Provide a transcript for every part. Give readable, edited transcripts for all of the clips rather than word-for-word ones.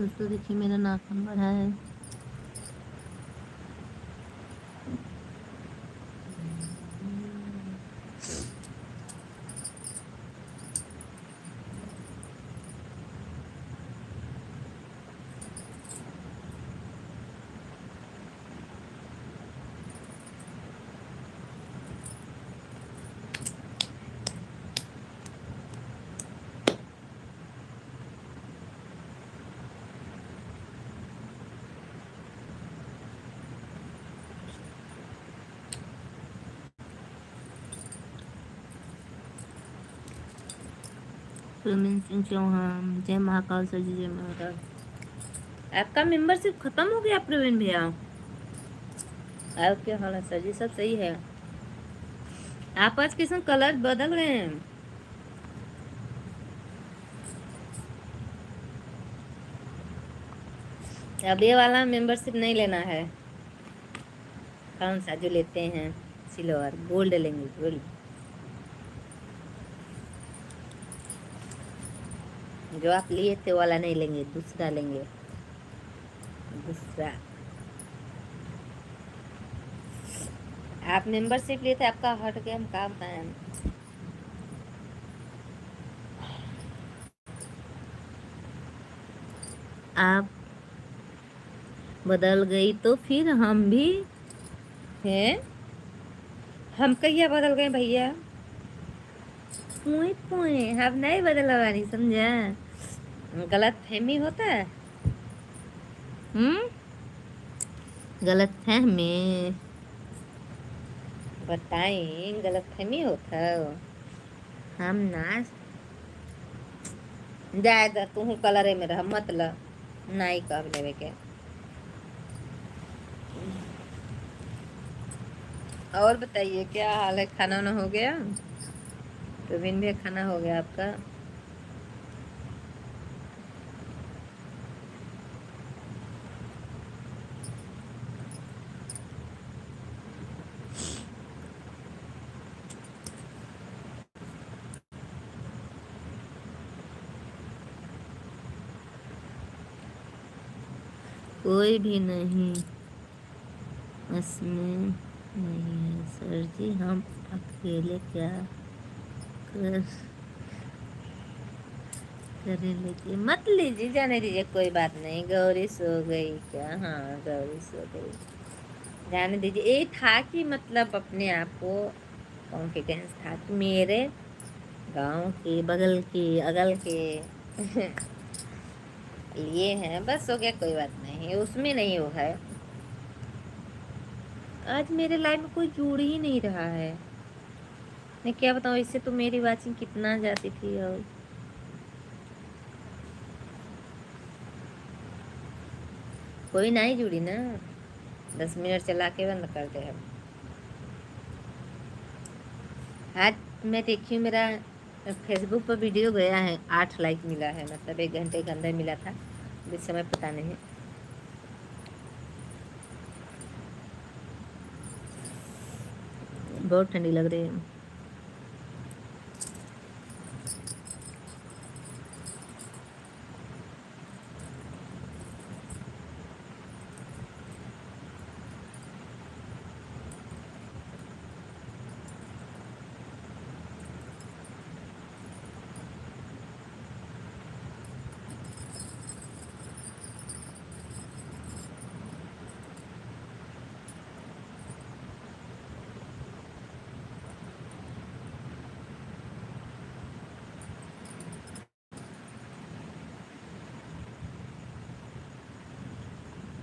दोस्तों देखिए मेरा नाखून बढ़ा है। प्रवीण सिंह चौहान, जय महाकाल सर जी, जय महाकाल। आपका मेंबरशिप खत्म हो गया प्रवीण भैया? आप क्या हाल है सर जी? सब सही है? आप आज किस कलर बदल रहे हैं? अब ये वाला मेंबरशिप नहीं लेना है। कौन सा जो लेते हैं? सिल्वर गोल्ड लेंगे? गोल्ड जो आप लिए थे वाला नहीं लेंगे, दूसरा लेंगे, दूसरा। आप मेंबरशिप लिए थे, आपका हट गया, हम क्या बताएं। आप बदल गई तो फिर हम भी हैं। हम कहिया बदल गए भैया? पुई पुई हम नहीं बदला वाली, समझा? गलत फहमी होता है। गलत फहमी बताई, गलत फहमी होता है। हम ना जाए तू कलरे में रह, मतलब नाई कह लेवे के। और बताइए क्या हाल है? खाना वाना हो गया? प्रवीण भैया खाना हो गया आपका? कोई भी नहीं इसमें नहीं है सर जी, हम अकेले क्या कर करे, लेके मत लीजिए, जाने दीजिए, कोई बात नहीं। गौरी सो गई क्या? हाँ गौरी सो गई, जाने दीजिए। ये था कि मतलब अपने आप को कॉन्फिडेंस था कि मेरे गांव के बगल के अगल के लिए हैं, बस हो गया, कोई बात नहीं, उसमें नहीं वो है। आज मेरे लाइफ में कोई जुड़ ही नहीं रहा है। मैं क्या बताऊँ, इससे तो मेरी वाचिंग कितना जाती थी। और कोई नहीं जुड़ी ना। 10 मिनट चला के बंद कर दे हम। आज मैं देखी हूँ, मेरा फेसबुक पर वीडियो गया है, 8 लाइक मिला है, मतलब 1 घंटे के अंदर मिला था। इस समय पता नहीं। बहुत ठंडी लग रही है।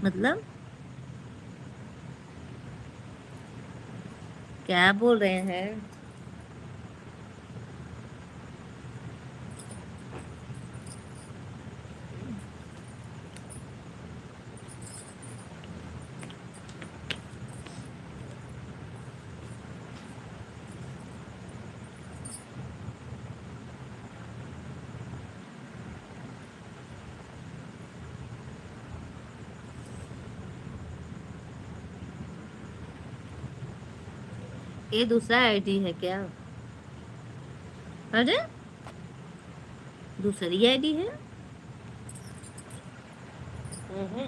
मतलब क्या बोल रहे हैं? ये दूसरा आईडी है क्या? अरे दूसरी आईडी है। हम्म,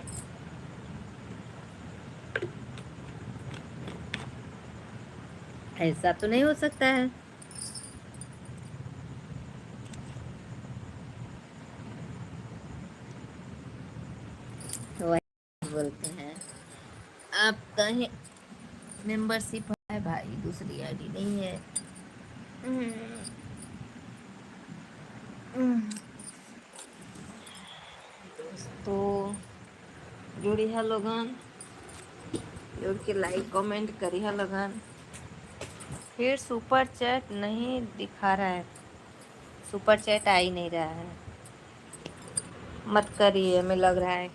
ऐसा तो नहीं हो सकता है। वही बोलते हैं आप कहीं मेंबरशिप है भाई, दूसरी आईडी नहीं है। हम्म, हम्म, तो जुड़ी है लोगन, जुड़ के लाइक कमेंट करी है लोगन। फिर सुपर चैट नहीं दिखा रहा है, सुपर चैट आ ही नहीं रहा है। मत करिए, हमें लग रहा है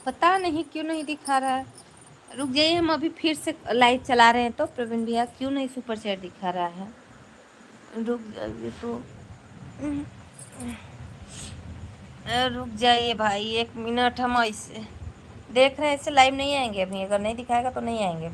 पता नहीं क्यों नहीं दिखा रहा है। रुक जाइए, हम अभी फिर से लाइव चला रहे हैं तो प्रवीण भैया क्यों नहीं सुपर चैट दिखा रहा है। रुक जाइए तो, रुक जाइए भाई 1 मिनट, हम ऐसे देख रहे हैं, ऐसे लाइव नहीं आएंगे अभी, अगर नहीं दिखाएगा तो नहीं आएंगे।